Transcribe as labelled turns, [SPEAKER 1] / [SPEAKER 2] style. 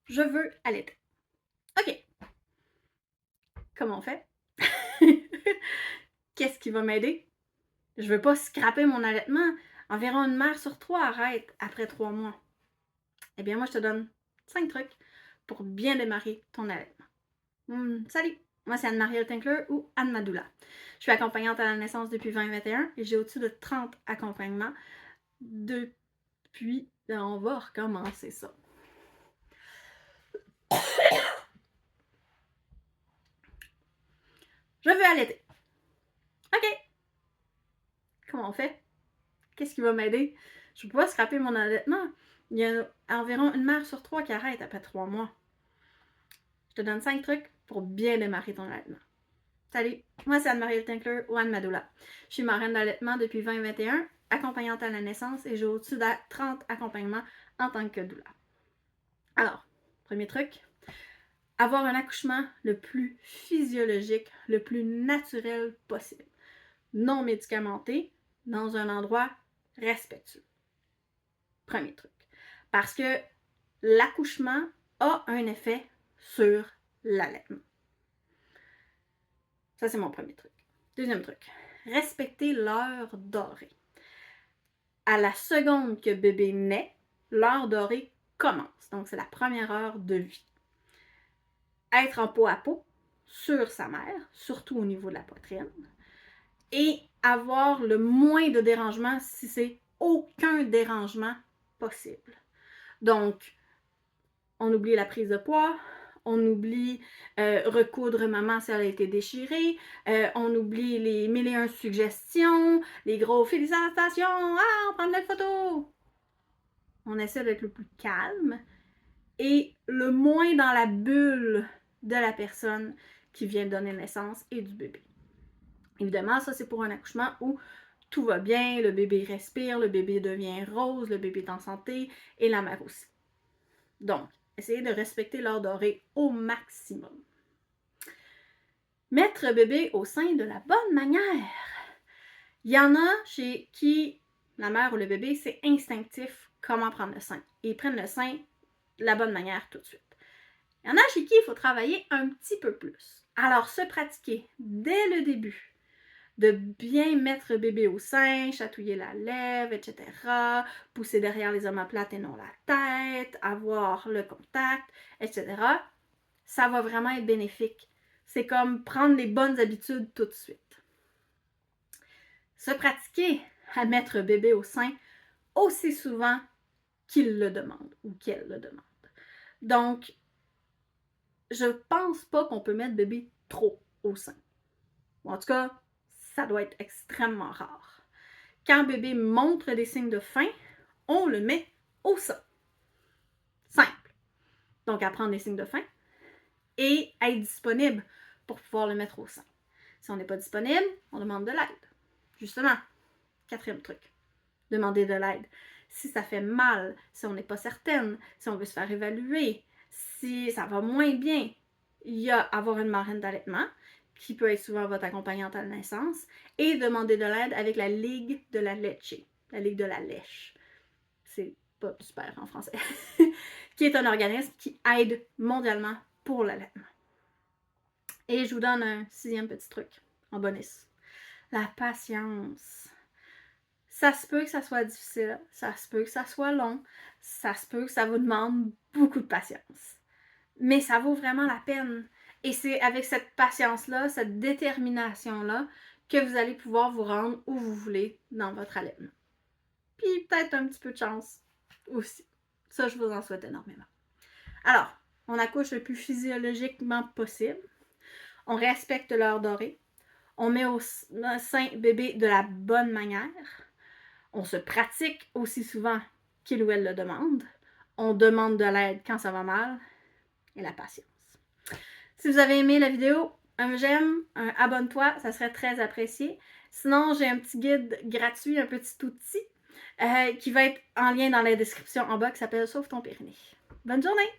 [SPEAKER 1] je veux allaiter. OK. Comment on fait? Qu'est-ce qui va m'aider? Je veux pas scraper mon allaitement. Environ une mère sur 3 arrête après 3 mois. Eh bien, moi, je te donne 5 trucs pour bien démarrer ton allaitement. Salut! Moi, c'est Anne-Marie Tinkler ou Anne Madoula. Je suis accompagnante à la naissance depuis 2021 et j'ai au-dessus de 30 accompagnements depuis... On va recommencer ça. Je veux allaiter. OK! Comment on fait? Qu'est-ce qui va m'aider? Je peux pas scraper mon allaitement. Il y a environ une mère sur 3 qui arrête après 3 mois. Je te donne 5 trucs pour bien démarrer ton allaitement. Salut, moi c'est Anne-Marie Tinkler ou Anne Madoula. Je suis marraine d'allaitement depuis 2021, accompagnante à la naissance et j'ai au-dessus de 30 accompagnements en tant que doula. Alors, premier truc, avoir un accouchement le plus physiologique, le plus naturel possible. Non médicamenté, dans un endroit respectueux. Premier truc. Parce que l'accouchement a un effet sur l'allaitement. Ça, c'est mon premier truc. Deuxième truc, respecter l'heure dorée. À la seconde que bébé naît, l'heure dorée commence. Donc, c'est la première heure de vie. Être en peau à peau sur sa mère, surtout au niveau de la poitrine, et avoir le moins de dérangement si c'est aucun dérangement possible. Donc, on oublie la prise de poids, on oublie recoudre maman si elle a été déchirée, on oublie les 1001 suggestions, les gros félicitations, on prend une photo. On essaie d'être le plus calme et le moins dans la bulle de la personne qui vient de donner naissance et du bébé. Évidemment, ça c'est pour un accouchement où tout va bien, le bébé respire, le bébé devient rose, le bébé est en santé et la mère aussi. Donc, essayez de respecter l'heure dorée au maximum. Mettre bébé au sein de la bonne manière. Il y en a chez qui la mère ou le bébé, c'est instinctif comment prendre le sein. Et ils prennent le sein de la bonne manière tout de suite. Il y en a chez qui il faut travailler un petit peu plus. Alors, se pratiquer dès le début de bien mettre bébé au sein, chatouiller la lèvre, etc., pousser derrière les omoplates et non la tête, avoir le contact, etc., ça va vraiment être bénéfique. C'est comme prendre les bonnes habitudes tout de suite. Se pratiquer à mettre bébé au sein aussi souvent qu'il le demande ou qu'elle le demande. Donc, je pense pas qu'on peut mettre bébé trop au sein. Ou en tout cas, ça doit être extrêmement rare. Quand bébé montre des signes de faim, on le met au sein. Simple. Donc, apprendre des signes de faim et être disponible pour pouvoir le mettre au sein. Si on n'est pas disponible, on demande de l'aide. Justement, quatrième truc, demander de l'aide. Si ça fait mal, si on n'est pas certaine, si on veut se faire évaluer, si ça va moins bien, il y a avoir une marraine d'allaitement, qui peut être souvent votre accompagnante à la naissance, et demander de l'aide avec la Ligue de la Leche, la Ligue de la Lèche. C'est pas super en français. Qui est un organisme qui aide mondialement pour l'allaitement. Et je vous donne un 6e petit truc en bonus. La patience. Ça se peut que ça soit difficile, ça se peut que ça soit long, ça se peut que ça vous demande beaucoup de patience. Mais ça vaut vraiment la peine. Et c'est avec cette patience-là, cette détermination-là, que vous allez pouvoir vous rendre où vous voulez dans votre allaitement. Puis peut-être un petit peu de chance aussi. Ça, je vous en souhaite énormément. Alors, on accouche le plus physiologiquement possible. On respecte l'heure dorée. On met au sein bébé de la bonne manière. On se pratique aussi souvent qu'il ou elle le demande. On demande de l'aide quand ça va mal. Et la patience. Si vous avez aimé la vidéo, un j'aime, un abonne-toi, ça serait très apprécié. Sinon, j'ai un petit guide gratuit, un petit outil qui va être en lien dans la description en bas qui s'appelle Sauve ton périnée. Bonne journée!